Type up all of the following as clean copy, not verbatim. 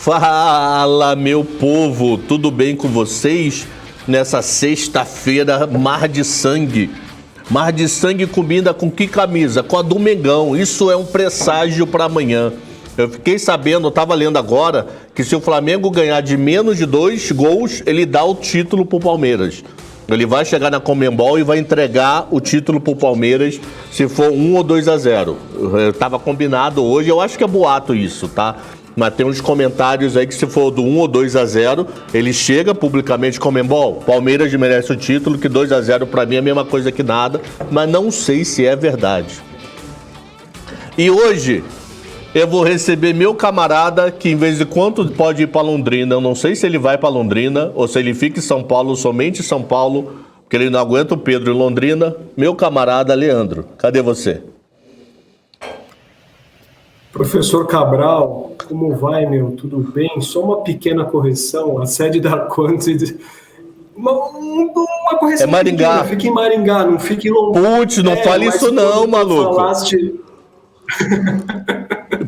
Fala, meu povo, tudo bem com vocês? Nessa sexta-feira, mar de sangue. Mar de sangue combina com que camisa? Com a do Mengão. Isso é um presságio para amanhã. Eu fiquei sabendo, eu estava lendo agora, que se o Flamengo ganhar de menos de 2 gols, ele dá o título pro Palmeiras. Ele vai chegar na Conmebol e vai entregar o título pro Palmeiras se for 1 ou 2-0. Estava combinado hoje, eu acho que é boato isso, tá? Mas tem uns comentários aí que se for do 1 ou 2-0, ele chega publicamente Conmebol, Palmeiras merece o título, que 2-0 para mim é a mesma coisa que nada, mas não sei se é verdade. E hoje eu vou receber meu camarada que em vez de quando pode ir para Londrina, eu não sei se ele vai para Londrina ou se ele fica em São Paulo, somente em São Paulo, porque ele não aguenta o Pedro em Londrina, meu camarada Leandro. Cadê você? Professor Cabral, como vai, meu? Tudo bem? Só uma pequena correção, a sede da Quantity... Uma correção... É Maringá. Pequena, fica em Maringá, não fica em Londrina. Putz, não fale isso não, maluco. Falaste...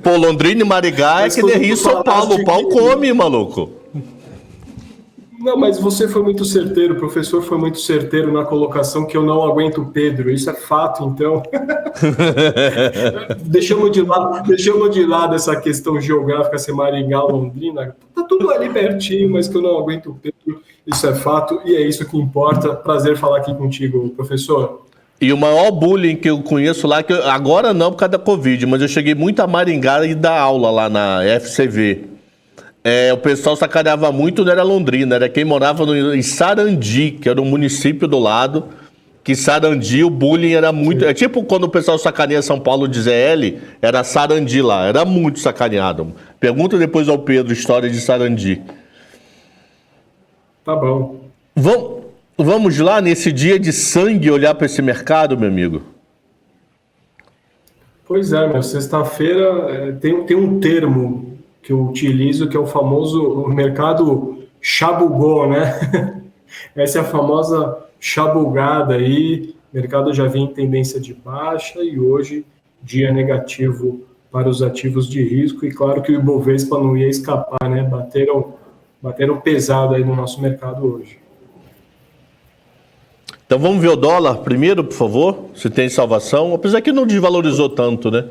Pô, Londrina e Maringá é que nem Rio e São Paulo, o pau come, maluco. Não, mas você foi muito certeiro, o professor foi muito certeiro na colocação que eu não aguento o Pedro, isso é fato, então. deixamos de lado essa questão geográfica, ser Maringá, Londrina, tá tudo ali pertinho, mas que eu não aguento o Pedro, isso é fato, e é isso que importa. Prazer falar aqui contigo, professor. E o maior bullying que eu conheço lá, que agora não por causa da Covid, mas eu cheguei muito a Maringá e dar aula lá na FCV. O pessoal sacaneava muito, não era Londrina, era quem morava em Sarandi, que era um município do lado, que Sarandi, o bullying era muito... É tipo quando o pessoal sacaneia São Paulo de ZL, era Sarandi lá, era muito sacaneado. Pergunta depois ao Pedro, história de Sarandi. Tá bom. Vamos lá, nesse dia de sangue, olhar para esse mercado, meu amigo? Pois é, meu, sexta-feira tem um termo que eu utilizo, que é o famoso mercado chabugou, né? Essa é a famosa chabugada aí, o mercado já vem em tendência de baixa e hoje dia negativo para os ativos de risco, e claro que o Ibovespa não ia escapar, né? Bateram pesado aí no nosso mercado hoje. Então vamos ver o dólar primeiro, por favor, se tem salvação, apesar que não desvalorizou tanto, né?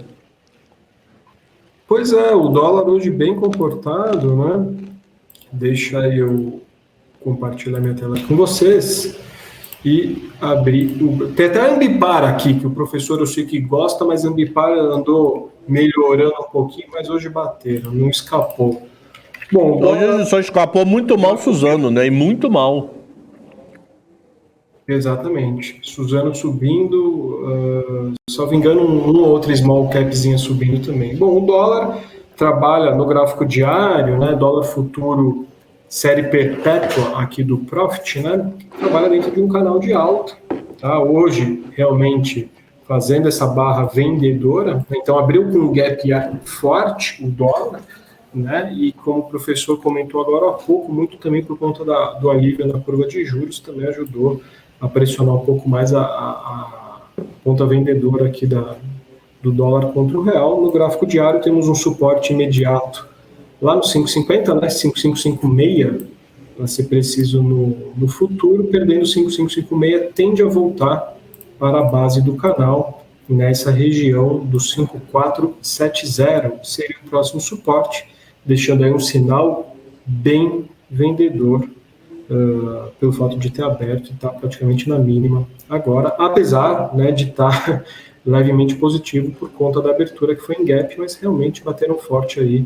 Pois é, o dólar hoje bem comportado, né? Deixa eu compartilhar minha tela com vocês e abrir... Tem até a Ambipar aqui, que o professor eu sei que gosta, mas a Ambipar andou melhorando um pouquinho, mas hoje bateram, não escapou. Bom, o dólar... Hoje só escapou muito mal Suzano, né? E muito mal. Exatamente. Suzano subindo, só me engano, um ou outro small capzinha subindo também. Bom, o dólar trabalha no gráfico diário, né? Dólar futuro série perpétua aqui do Profit, né? Trabalha dentro de um canal de alta, tá? Hoje, realmente, fazendo essa barra vendedora, então abriu com um gap forte o dólar, né? E como o professor comentou agora há pouco, muito também por conta do alívio na curva de juros, também ajudou a pressionar um pouco mais a ponta vendedora aqui do dólar contra o real. No gráfico diário temos um suporte imediato lá no 5,50, né? 5,556, para ser preciso no futuro, perdendo 5,556, tende a voltar para a base do canal, nessa região do 5,470, seria o próximo suporte, deixando aí um sinal bem vendedor, pelo fato de ter aberto e estar praticamente na mínima agora, apesar, né, de estar levemente positivo por conta da abertura que foi em gap, mas realmente bateram forte aí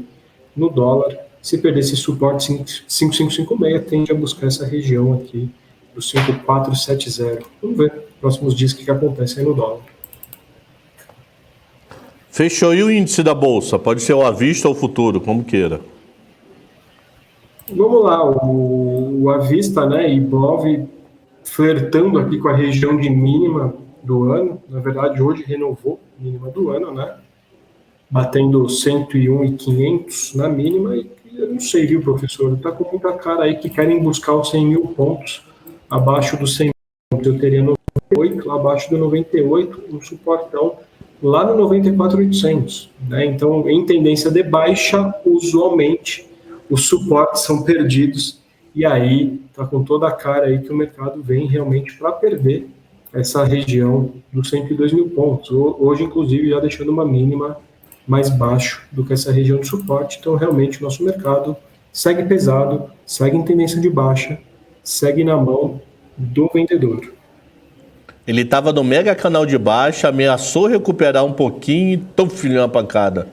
no dólar. Se perder esse suporte 5,556, tende a buscar essa região aqui do 5,470. Vamos ver próximos dias o que acontece aí no dólar. Fechou. E o índice da Bolsa? Pode ser o à vista ou o futuro, como queira. Vamos lá, o à vista, né, Ibov flertando aqui com a região de mínima do ano, na verdade hoje renovou a mínima do ano, né, batendo 101.500 na mínima, e eu não sei, viu, professor, tá com muita cara aí que querem buscar os 100 mil pontos abaixo dos 100 mil pontos, eu teria 98, abaixo do 98, um suportão lá no 94.800, né, então em tendência de baixa, usualmente os suportes são perdidos, e aí está com toda a cara aí que o mercado vem realmente para perder essa região dos 102 mil pontos. Hoje, inclusive, já deixando uma mínima mais baixo do que essa região de suporte. Então, realmente, o nosso mercado segue pesado, segue em tendência de baixa, segue na mão do vendedor. Ele estava no mega canal de baixa, ameaçou recuperar um pouquinho e filhou uma pancada.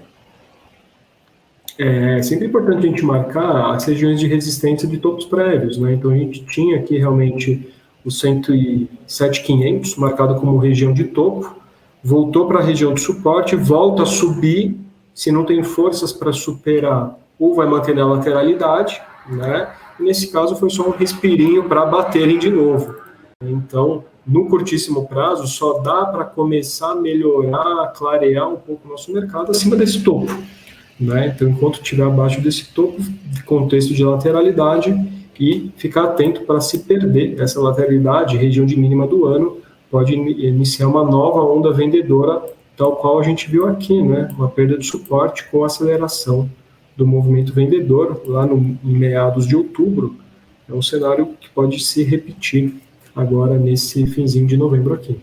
É sempre importante a gente marcar as regiões de resistência de topos prévios, né? Então a gente tinha aqui realmente o 107.500 marcado como região de topo, voltou para a região de suporte, volta a subir, se não tem forças para superar, ou vai manter na lateralidade, né? E nesse caso foi só um respirinho para baterem de novo. Então, no curtíssimo prazo, só dá para começar a melhorar, clarear um pouco o nosso mercado acima desse topo. Né? Então, enquanto estiver abaixo desse topo, de contexto de lateralidade, e ficar atento para se perder essa lateralidade, região de mínima do ano, pode iniciar uma nova onda vendedora, tal qual a gente viu aqui, né? Uma perda de suporte com aceleração do movimento vendedor, lá em meados de outubro. É um cenário que pode se repetir agora nesse finzinho de novembro aqui.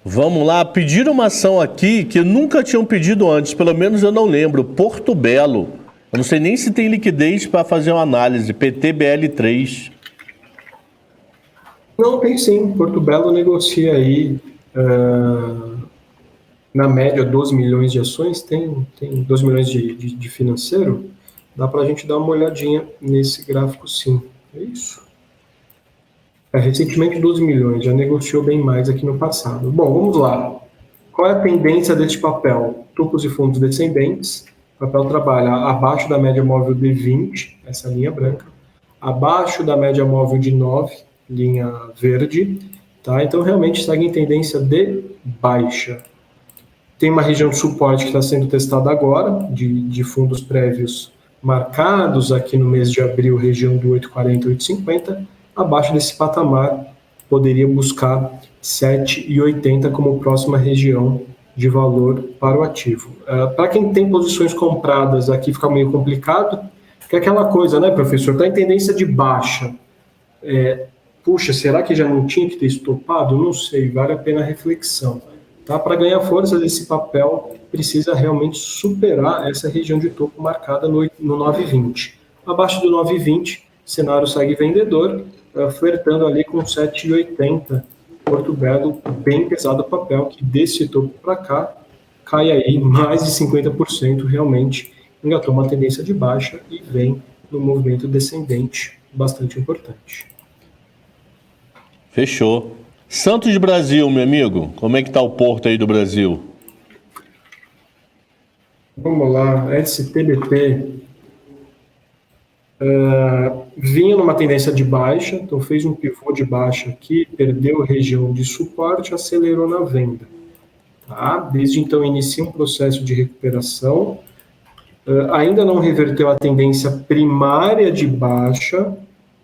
Vamos lá, pediram uma ação aqui que nunca tinham pedido antes, pelo menos eu não lembro, Porto Belo. Eu não sei nem se tem liquidez para fazer uma análise, PTBL3. Não, tem sim. Porto Belo negocia aí, na média, 12 milhões de ações, tem 12 milhões de financeiro. Dá para a gente dar uma olhadinha nesse gráfico, sim. É isso. Recentemente 12 milhões, já negociou bem mais aqui no passado. Bom, vamos lá. Qual é a tendência deste papel? Topos e fundos descendentes. O papel trabalha abaixo da média móvel de 20, essa linha branca, abaixo da média móvel de 9, linha verde. Tá? Então, realmente segue em tendência de baixa. Tem uma região de suporte que está sendo testada agora, de fundos prévios marcados aqui no mês de abril, região do 8,40, 8,50. Abaixo desse patamar, poderia buscar 7,80 como próxima região de valor para o ativo. Para quem tem posições compradas aqui fica meio complicado, que é aquela coisa, né, professor? Está em tendência de baixa. Puxa, será que já não tinha que ter estopado? Não sei, vale a pena a reflexão. Tá? Para ganhar força desse papel, precisa realmente superar essa região de topo marcada no 9,20. Abaixo do 9,20, cenário segue vendedor, flertando ali com 7,80. Porto Belo, bem pesado o papel, que desse topo para cá, cai aí mais de 50%, realmente engatou uma tendência de baixa e vem no movimento descendente, bastante importante. Fechou. Santos Brasil, meu amigo, como é que tá o porto aí do Brasil? Vamos lá, STBP vinha numa tendência de baixa, então fez um pivô de baixa aqui, perdeu a região de suporte, acelerou na venda. Tá? Desde então inicia um processo de recuperação, ainda não reverteu a tendência primária de baixa,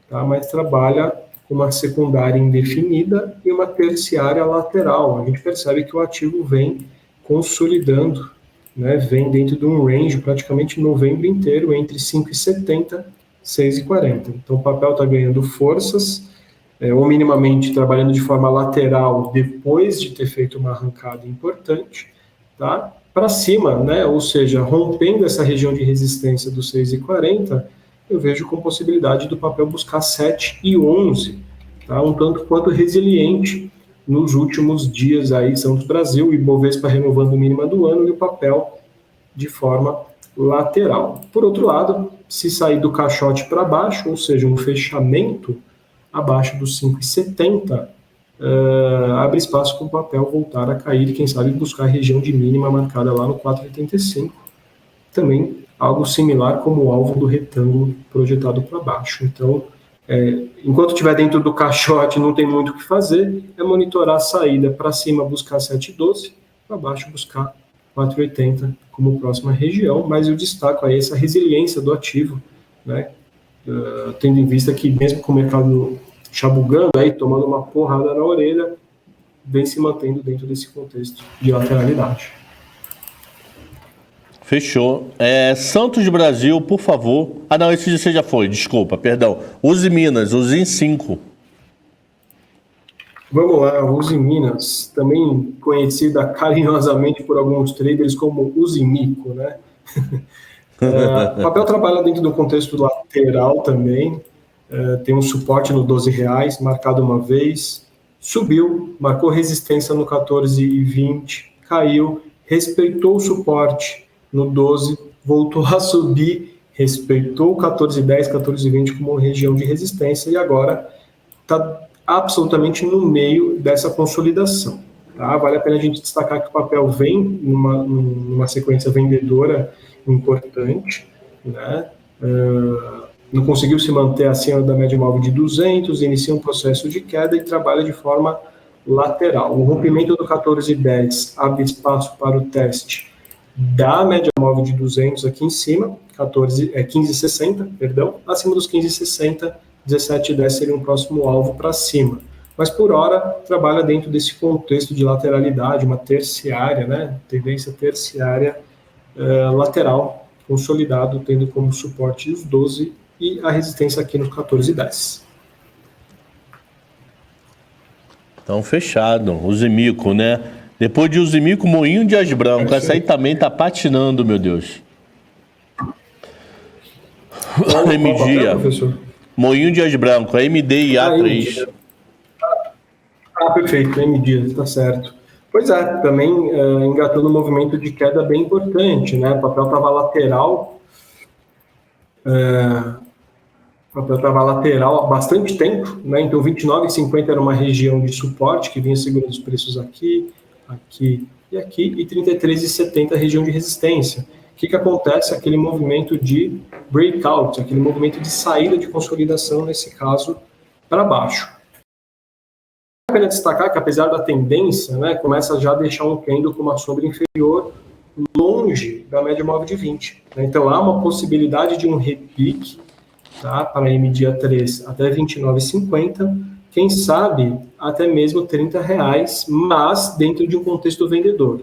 tá? Mas trabalha com uma secundária indefinida e uma terciária lateral. A gente percebe que o ativo vem consolidando, né? Vem dentro de um range praticamente novembro inteiro, entre 5,70 e 6,40. Então o papel está ganhando forças, ou minimamente trabalhando de forma lateral depois de ter feito uma arrancada importante, tá? Para cima, né? Ou seja, rompendo essa região de resistência dos 6,40, eu vejo com possibilidade do papel buscar 7,11, tá? Um tanto quanto resiliente nos últimos dias aí, Santos Brasil, e Bovespa renovando o mínima do ano e o papel de forma lateral. Por outro lado, se sair do caixote para baixo, ou seja, um fechamento abaixo dos 5,70, abre espaço para o papel voltar a cair e, quem sabe, buscar a região de mínima marcada lá no 4,85. Também algo similar como o alvo do retângulo projetado para baixo. Então, enquanto estiver dentro do caixote, não tem muito o que fazer, é monitorar a saída para cima, buscar 7,12, para baixo, buscar 4,80 como próxima região, mas eu destaco aí essa resiliência do ativo, né? Tendo em vista que mesmo com o mercado chabugando, aí, tomando uma porrada na orelha, vem se mantendo dentro desse contexto de lateralidade. Fechou. Santos Brasil, por favor. Ah, não, esse você já foi, desculpa, perdão. Uzi Minas, Uzi em 5. Vamos lá, Uzi Minas, também conhecida carinhosamente por alguns traders como Uzimico, né? O papel trabalha dentro do contexto lateral também, tem um suporte no R$ 12, marcado uma vez, subiu, marcou resistência no 14,20, caiu, respeitou o suporte no 12, voltou a subir, respeitou o 14,10, 14,20 como região de resistência e agora está absolutamente no meio dessa consolidação. Tá? Vale a pena a gente destacar que o papel vem numa sequência vendedora importante, né? Não conseguiu se manter acima da média móvel de 200, inicia um processo de queda e trabalha de forma lateral. O rompimento do 14,10 abre espaço para o teste da média móvel de 200 aqui em cima, 15,60, perdão, acima dos 15,60, 17,10 seria um próximo alvo para cima. Mas por hora trabalha dentro desse contexto de lateralidade, uma terciária, né, tendência terciária lateral, consolidado, tendo como suporte os 12 e a resistência aqui no 14,10. Então, fechado. Uzimico, né? Depois de Uzimico, Moinho de As Branco. Essa aí também tá patinando, meu Deus. MD. Moinho de As Branco, MD e A3. Perfeito, MD, tá certo. Pois é, também engatou num movimento de queda bem importante, né? O papel estava lateral. O papel estava lateral há bastante tempo, né? Então 29,50 era uma região de suporte que vinha segurando os preços aqui, aqui e aqui, e 33,70 região de resistência. O que acontece? Aquele movimento de breakout, aquele movimento de saída de consolidação, nesse caso, para baixo. É pena destacar que, apesar da tendência, né, começa já a deixar um candle com uma sombra inferior longe da média móvel de 20. Né? Então, há uma possibilidade de um repique, tá, para MDA3 até 29,50, quem sabe até mesmo R$30, mas dentro de um contexto vendedor.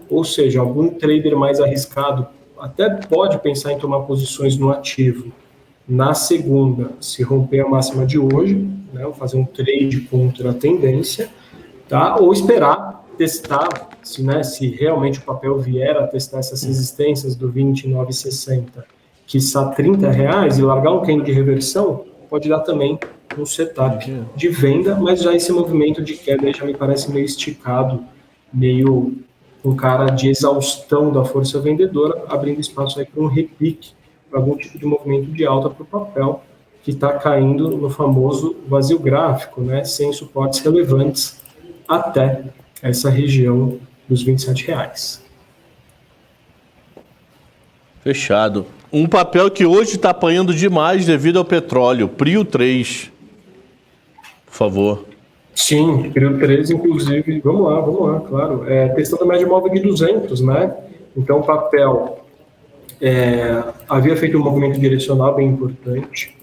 Ou seja, algum trader mais arriscado até pode pensar em tomar posições no ativo na segunda, se romper a máxima de hoje, né, ou fazer um trade contra a tendência, tá? Ou esperar testar, se realmente o papel vier a testar essas resistências do 29,60, quiçá R$30, e largar um candle de reversão, pode dar também um setup de venda, mas já esse movimento de queda já me parece meio esticado, meio com cara de exaustão da força vendedora, abrindo espaço aí para um repique, para algum tipo de movimento de alta para o papel, que está caindo no famoso vazio gráfico, né, sem suportes relevantes até essa região dos R$27. Fechado. Um papel que hoje está apanhando demais devido ao petróleo, Prio 3. Por favor. Sim, Prio 3, inclusive, vamos lá, claro. Testando a média móvel de 200, né? Então, o papel havia feito um movimento direcional bem importante,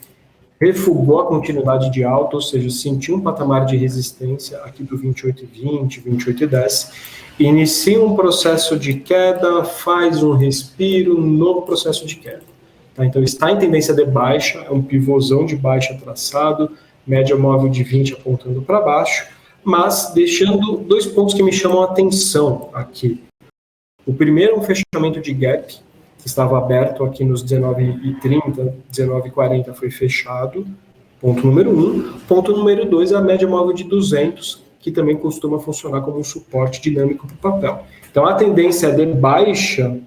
refugou a continuidade de alta, ou seja, sentiu um patamar de resistência aqui do 28,20, 28,10, inicia um processo de queda, faz um respiro, novo processo de queda. Tá? Então, está em tendência de baixa, é um pivôzão de baixa traçado, média móvel de 20 apontando para baixo, mas deixando dois pontos que me chamam a atenção aqui. O primeiro é um fechamento de gap, que estava aberto aqui nos 19,30, 19,40 foi fechado, ponto número 1. Ponto número 2 é a média móvel de 200, que também costuma funcionar como um suporte dinâmico para o papel. Então a tendência é de baixa,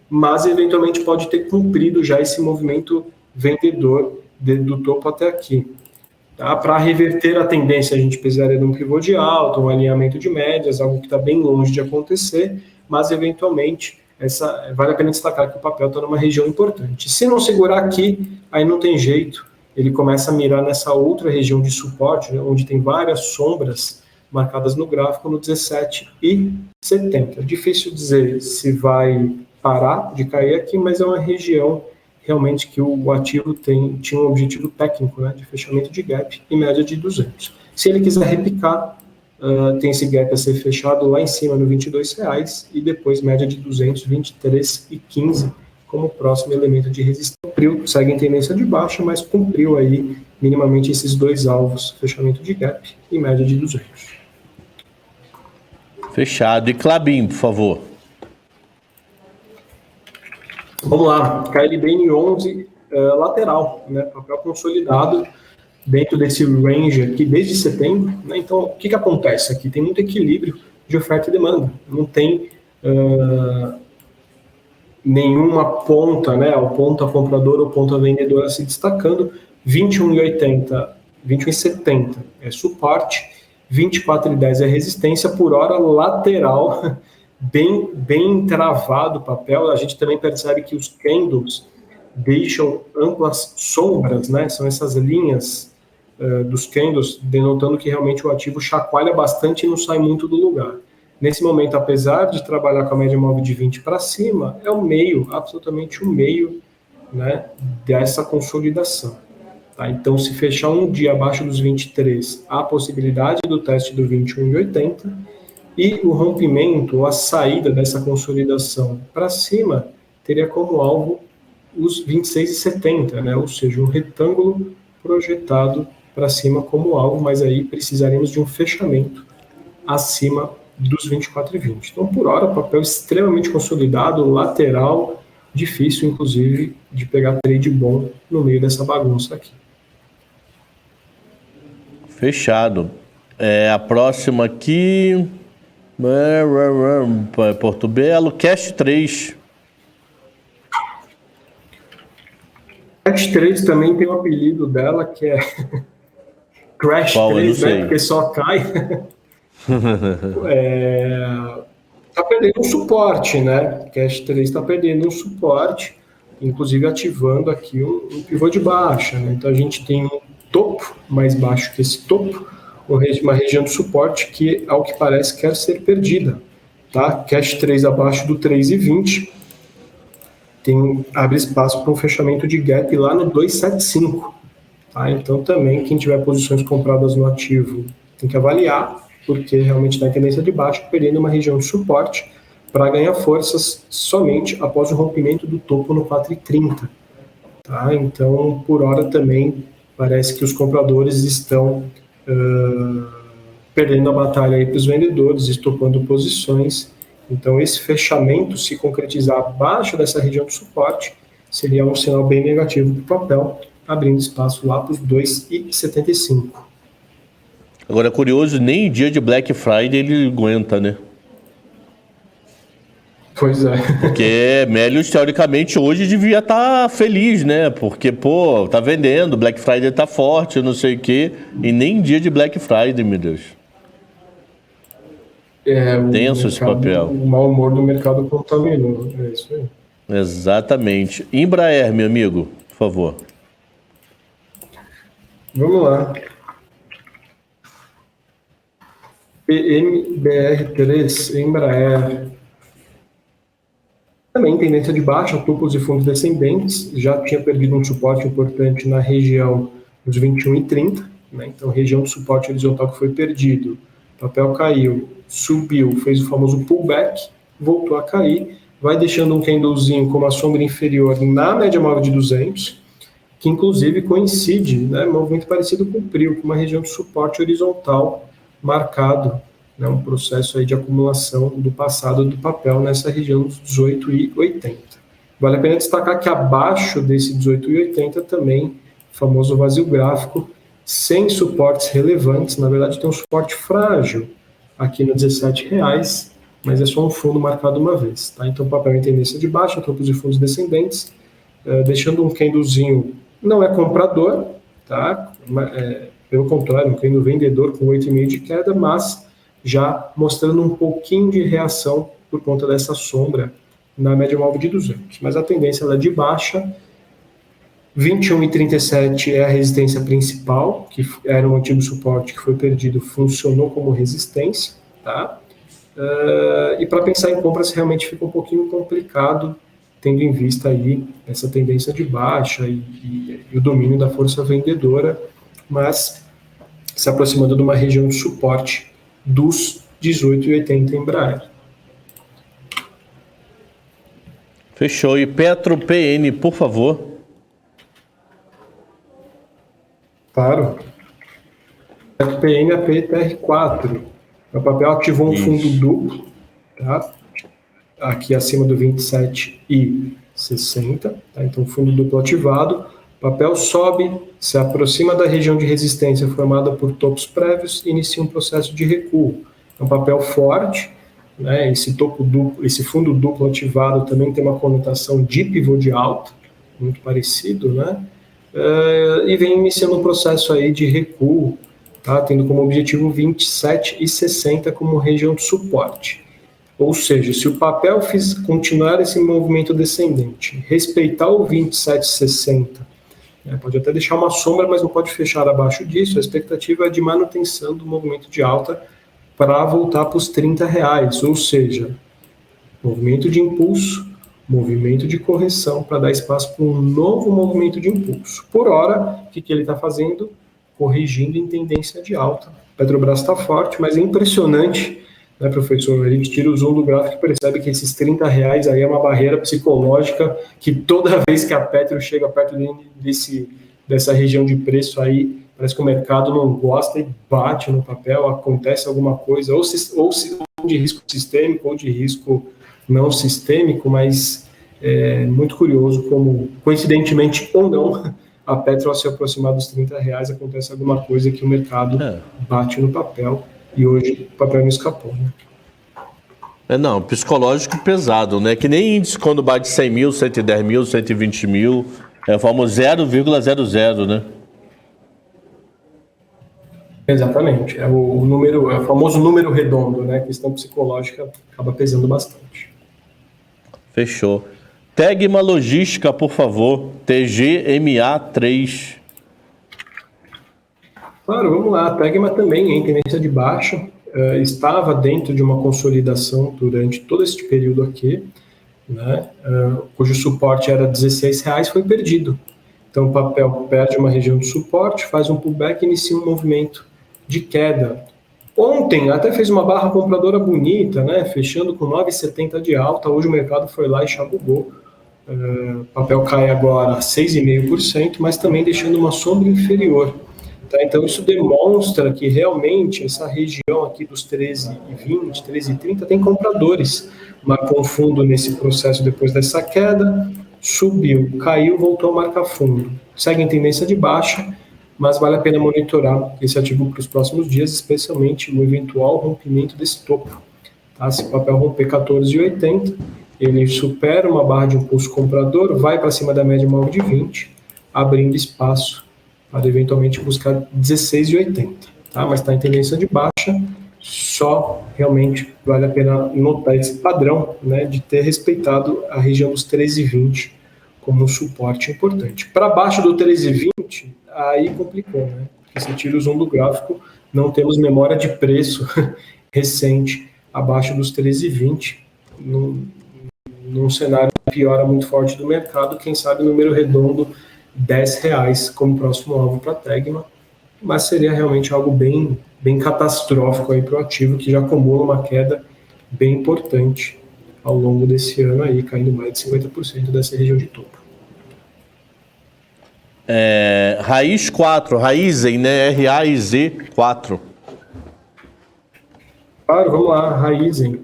mas eventualmente pode ter cumprido já esse movimento vendedor do topo até aqui. Tá? Para reverter a tendência, a gente precisaria de um pivô de alta, um alinhamento de médias, algo que está bem longe de acontecer, mas eventualmente vale a pena destacar que o papel está numa região importante. Se não segurar aqui, aí não tem jeito, ele começa a mirar nessa outra região de suporte, né, onde tem várias sombras marcadas no gráfico no 17,70. É difícil dizer se vai parar de cair aqui, mas é uma região realmente que o ativo tinha um objetivo técnico, né, de fechamento de gap em média de 200. Se ele quiser repicar, tem esse gap a ser fechado lá em cima no R$22 e depois média de 223,15 como próximo elemento de resistência. Cumpriu, segue em tendência de baixa, mas cumpriu aí minimamente esses dois alvos, fechamento de gap e média de 200. Fechado. E Klabin, por favor. Vamos lá, KLBN11 lateral, né, papel consolidado dentro desse range aqui desde setembro, né? Então, o que acontece aqui? Tem muito equilíbrio de oferta e demanda, não tem nenhuma ponta, né, o ponta compradora ou ponta vendedora se destacando. 21,80, 21,70 é suporte, 24,10 é resistência, por hora lateral, bem travado o papel. A gente também percebe que os candles deixam amplas sombras, né? São essas linhas dos candles, denotando que realmente o ativo chacoalha bastante e não sai muito do lugar. Nesse momento, apesar de trabalhar com a média móvel de 20 para cima, é o meio, absolutamente o meio, né, dessa consolidação. Tá? Então, se fechar um dia abaixo dos 23, há a possibilidade do teste do 21,80 e o rompimento ou a saída dessa consolidação para cima teria como alvo os 26,70, né? Ou seja, um retângulo projetado para cima como alvo, mas aí precisaremos de um fechamento acima dos 24,20. Então, por hora, papel extremamente consolidado, lateral, difícil, inclusive, de pegar trade bom no meio dessa bagunça aqui. Fechado. A próxima aqui... Porto Belo, Cash 3. Cash 3 também tem um apelido dela, que é Crash Qual? 3, né? Porque só cai. Tá perdendo um suporte, né? Cash 3 está perdendo um suporte, inclusive ativando aqui um pivô de baixa, né? Então a gente tem um topo mais baixo que esse topo, uma região de suporte que, ao que parece, quer ser perdida, tá? Cash 3 abaixo do 3,20 abre espaço para um fechamento de gap lá no 2,75, tá? Então também quem tiver posições compradas no ativo tem que avaliar, porque realmente está em tendência de baixa, perdendo uma região de suporte para ganhar forças somente após o rompimento do topo no 4,30, tá? Então, por hora também parece que os compradores estão perdendo a batalha aí para os vendedores, estopando posições. Então, esse fechamento, se concretizar abaixo dessa região de suporte, seria um sinal bem negativo para o papel, abrindo espaço lá para os 2,75. Agora, curioso, nem dia de Black Friday ele aguenta, né? Pois é. Porque Melius, teoricamente, hoje devia estar feliz, né? Porque, pô, tá vendendo, Black Friday tá forte, não sei o quê. E nem dia de Black Friday, meu Deus. Tenso esse papel. O mau humor do mercado contaminou. É isso aí. Exatamente. Embraer, meu amigo, por favor. Vamos lá. PMBR3, Embraer. Também tendência de baixa, topos e fundos descendentes, já tinha perdido um suporte importante na região dos 21,30, né? Então, região de suporte horizontal que foi perdido, o papel caiu, subiu, fez o famoso pullback, voltou a cair, vai deixando um candlezinho com uma sombra inferior na média móvel de 200, que inclusive coincide, né, movimento parecido com o PRIO, com uma região de suporte horizontal marcado, né, um processo aí de acumulação do passado do papel nessa região dos 18,80. Vale a pena destacar que abaixo desse 18,80 também, famoso vazio gráfico, sem suportes relevantes, na verdade tem um suporte frágil aqui no R$17, mas é só um fundo marcado uma vez, tá? Então o papel em tendência de baixa, topos e fundos descendentes, deixando um candlezinho, não é comprador, tá? Pelo contrário, um candle vendedor com 8,5 de queda, mas já mostrando um pouquinho de reação por conta dessa sombra na média móvel de 200. Mas a tendência ela é de baixa. 21,37 é a resistência principal, que era um antigo suporte que foi perdido, funcionou como resistência, tá? E para pensar em compras realmente fica um pouquinho complicado, tendo em vista aí essa tendência de baixa e o domínio da força vendedora, mas se aproximando de uma região de suporte dos 18,80 Embraer. Fechou. E Petro PN, por favor. Claro. Petro PN APTR4. O papel ativou um fundo duplo, tá? Aqui acima do 27,60, tá? Então fundo duplo ativado. O papel sobe, se aproxima da região de resistência formada por topos prévios e inicia um processo de recuo. É um papel forte, né? Esse topo duplo, esse fundo duplo ativado também tem uma conotação de pivô de alta, muito parecido, né? E vem iniciando um processo aí de recuo, tá? Tendo como objetivo 27,60 como região de suporte. Ou seja, se o papel continuar esse movimento descendente, respeitar o 27,60, pode até deixar uma sombra, mas não pode fechar abaixo disso, a expectativa é de manutenção do movimento de alta para voltar para os R$30, ou seja, movimento de impulso, movimento de correção para dar espaço para um novo movimento de impulso. Por hora, o que ele está fazendo? Corrigindo em tendência de alta. Petrobras está forte, mas é impressionante, né, professor? A gente tira o zoom do gráfico e percebe que esses R$30 aí é uma barreira psicológica que toda vez que a Petro chega perto dessa região de preço aí, parece que o mercado não gosta e bate no papel, acontece alguma coisa, ou de risco sistêmico ou de risco não sistêmico, mas é muito curioso como, coincidentemente ou não, a Petro, ao se aproximar dos R$30, acontece alguma coisa que o mercado bate no papel, e hoje o papel não escapou, né? Não, psicológico pesado, né? Que nem índice quando bate 100 mil, 110 mil, 120 mil, é o famoso 0,00, né? Exatamente, é o famoso número redondo, né? A questão psicológica acaba pesando bastante. Fechou. Tegma Logística, por favor, TGMA3. Claro, vamos lá. A Tegma também em tendência de baixa, estava dentro de uma consolidação durante todo este período aqui, né? Cujo suporte era R$16, foi perdido. Então o papel perde uma região de suporte, faz um pullback e inicia um movimento de queda. Ontem até fez uma barra compradora bonita, né? Fechando com 9,70 de alta. Hoje o mercado foi lá e chabugou. O papel cai agora a 6,5%, mas também deixando uma sombra inferior. Tá? Então isso demonstra que realmente essa região aqui dos 13,20, 13,30 tem compradores. Marcou um fundo nesse processo depois dessa queda, subiu, caiu, voltou a marcar fundo. Segue em tendência de baixa, mas vale a pena monitorar esse ativo para os próximos dias, especialmente o eventual rompimento desse topo. Tá? Se o papel romper 14,80, ele supera uma barra de impulso comprador, vai para cima da média móvel de 20, abrindo espaço para eventualmente buscar 16,80. Tá? Mas está em tendência de baixa, só realmente vale a pena notar esse padrão, né, de ter respeitado a região dos 13,20 como um suporte importante. Para baixo do 13,20, aí complicou, né? Porque se tira o zoom do gráfico, não temos memória de preço recente abaixo dos 13,20, num cenário que piora muito forte do mercado, quem sabe número redondo R$10 como próximo alvo para a Tegma, mas seria realmente algo bem catastrófico aí para o ativo, que já acumula uma queda bem importante ao longo desse ano aí, caindo mais de 50% dessa região de topo. Raiz 4, Raizen, né? RAIZ4. Claro, vamos lá, Raizen.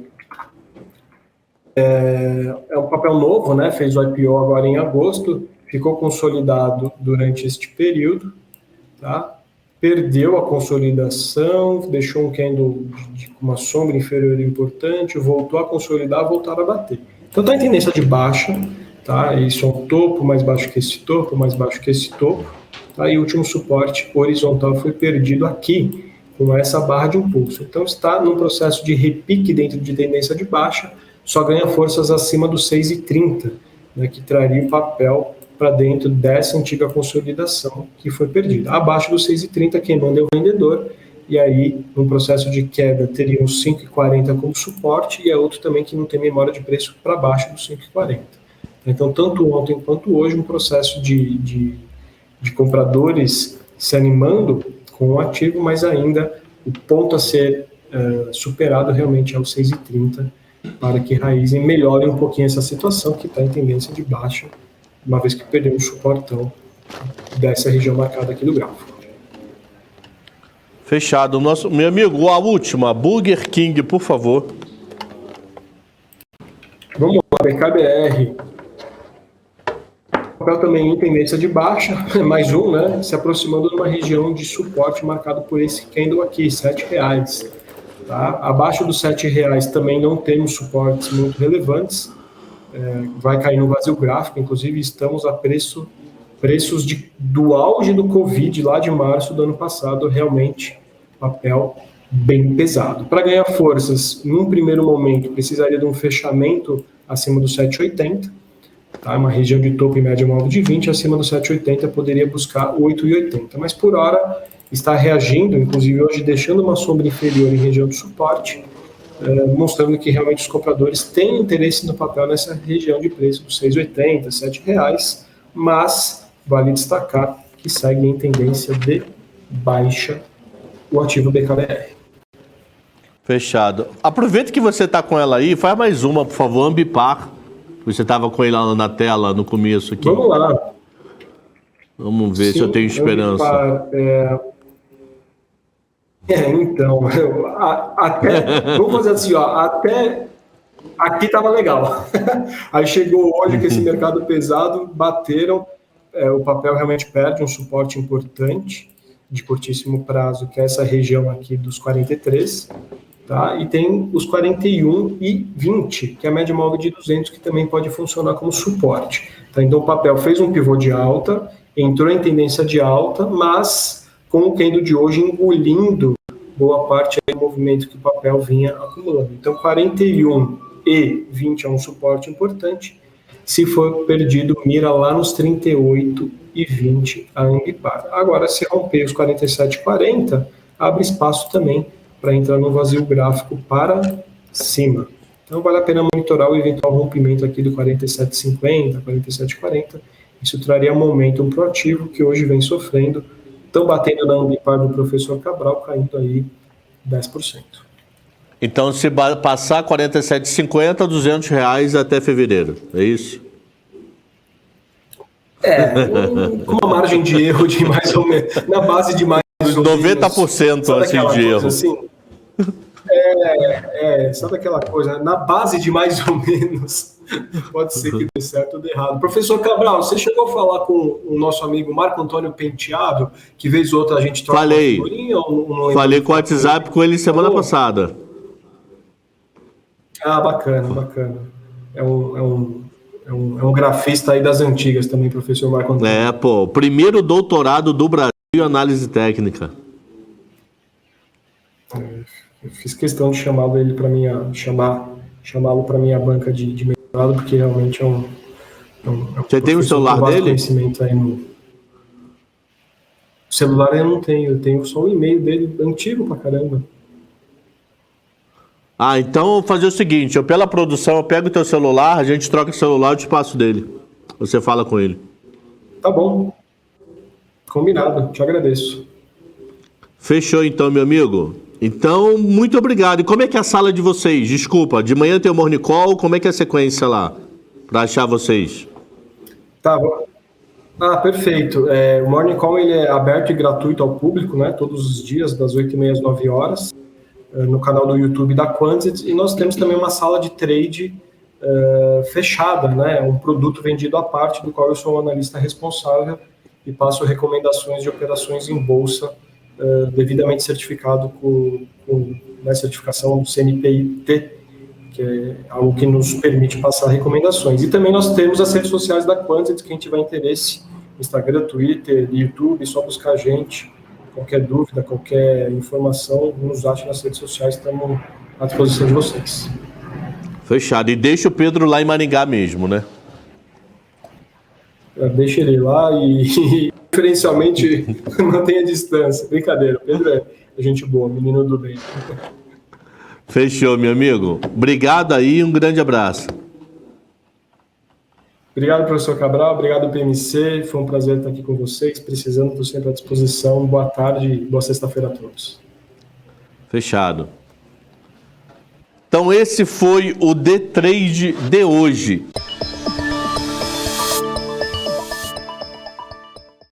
É um papel novo, né? Fez o IPO agora em agosto, ficou consolidado durante este período, tá? Perdeu a consolidação, deixou um candle com uma sombra inferior importante, voltou a consolidar, voltaram a bater. Então está em tendência de baixa, tá? Isso é um topo mais baixo que esse topo, mais baixo que esse topo, tá? E o último suporte horizontal foi perdido aqui, com essa barra de impulso. Então está num processo de repique dentro de tendência de baixa, só ganha forças acima dos 6,30, né, que traria o papel para dentro dessa antiga consolidação que foi perdida. Abaixo dos 6,30, quem manda é o vendedor, e aí, num processo de queda, teria uns 5,40 como suporte, e é outro também que não tem memória de preço para baixo dos 5,40. Então, tanto ontem quanto hoje, um processo de compradores se animando com o ativo, mas ainda o ponto a ser superado realmente aos 6,30, para que Raizen melhore um pouquinho essa situação que está em tendência de baixa, uma vez que perdeu um suportão dessa região marcada aqui do gráfico. Fechado. Meu amigo, a última, Burger King, por favor. Vamos lá, BKBR. O papel também em tendência de baixa, mais um, né? Se aproximando de uma região de suporte marcado por esse candle aqui, R$7. Tá? Abaixo dos R$7 também não temos suportes muito relevantes. Vai cair no vazio gráfico, inclusive estamos a preços do auge do Covid, lá de março do ano passado, realmente papel bem pesado. Para ganhar forças, num primeiro momento, precisaria de um fechamento acima do 7,80, tá? Uma região de topo e média móvel de 20, acima do 7,80 poderia buscar 8,80, mas por hora está reagindo, inclusive hoje deixando uma sombra inferior em região de suporte, mostrando que realmente os compradores têm interesse no papel nessa região de preço dos 6,80, R$7, mas vale destacar que segue em tendência de baixa o ativo BKBR. Fechado. Aproveita que você está com ela aí, faz mais uma, por favor, Ambipar. Você estava com ele lá na tela no começo aqui. Vamos lá. Vamos ver. Sim, se eu tenho esperança. Ambipar, então, vamos fazer assim, ó, até aqui estava legal. Aí chegou hoje que esse mercado pesado, bateram, o papel realmente perde um suporte importante de curtíssimo prazo, que é essa região aqui dos 43, tá? E tem os 41 e 20, que é a média móvel de 200, que também pode funcionar como suporte. Tá? Então o papel fez um pivô de alta, entrou em tendência de alta, mas com o candle de hoje engolindo boa parte do movimento que o papel vinha acumulando. Então 41 e 20 é um suporte importante. Se for perdido, mira lá nos 38 e 20 a Ambipar. Agora, se romper os 47,40, abre espaço também para entrar no vazio gráfico para cima. Então, vale a pena monitorar o eventual rompimento aqui do 47,50, 47,40. Isso traria um momentum proativo que hoje vem sofrendo. Estão batendo na Ambipar do professor Cabral, caindo aí 10%. Então, se passar 47,50, R$200 até fevereiro, é isso? Com uma margem de erro de mais ou menos, na base de mais ou 90% assim, de erro. Assim, sabe aquela coisa, na base de mais ou menos, pode ser que dê certo ou dê errado. Professor Cabral, você chegou a falar com o nosso amigo Marco Antônio Penteado, que vez ou outra a gente troca uma figurinha? Falei com o WhatsApp com ele semana passada. Bacana. É um grafista aí das antigas também, professor Marco Antônio. Primeiro doutorado do Brasil em análise técnica. Eu fiz questão de chamá-lo para minha banca de mestrado, porque realmente é um Você tem o celular dele? Conhecimento aí no... O celular eu não tenho, eu tenho só o e-mail dele, antigo pra caramba. Então eu vou fazer o seguinte, pela produção, eu pego o teu celular, a gente troca o celular e te passo dele. Você fala com ele. Tá bom. Combinado, te agradeço. Fechou então, meu amigo. Então, muito obrigado. E como é que é a sala de vocês? Desculpa, de manhã tem o Morning Call, como é que é a sequência lá? Para achar vocês. Tá bom. Perfeito. O Morning Call ele é aberto e gratuito ao público, né? Todos os dias, das 8h30 às 9h. No canal do YouTube da Quantity, e nós temos também uma sala de trade fechada, né? Um produto vendido à parte, do qual eu sou o analista responsável e passo recomendações de operações em bolsa devidamente certificado com certificação do CNPIT, que é algo que nos permite passar recomendações. E também nós temos as redes sociais da Quantity, quem tiver interesse, Instagram, Twitter, YouTube, só buscar a gente. Qualquer dúvida, qualquer informação, nos ache nas redes sociais, estamos à disposição de vocês. Fechado. E deixa o Pedro lá em Maringá mesmo, né? Deixa ele lá e preferencialmente mantenha a distância. Brincadeira, Pedro é gente boa, menino do bem. Fechou, meu amigo. Obrigado aí e um grande abraço. Obrigado, professor Cabral. Obrigado, PMC. Foi um prazer estar aqui com vocês. Precisando, estou sempre à disposição. Boa tarde e boa sexta-feira a todos. Fechado. Então esse foi o D Trade de hoje.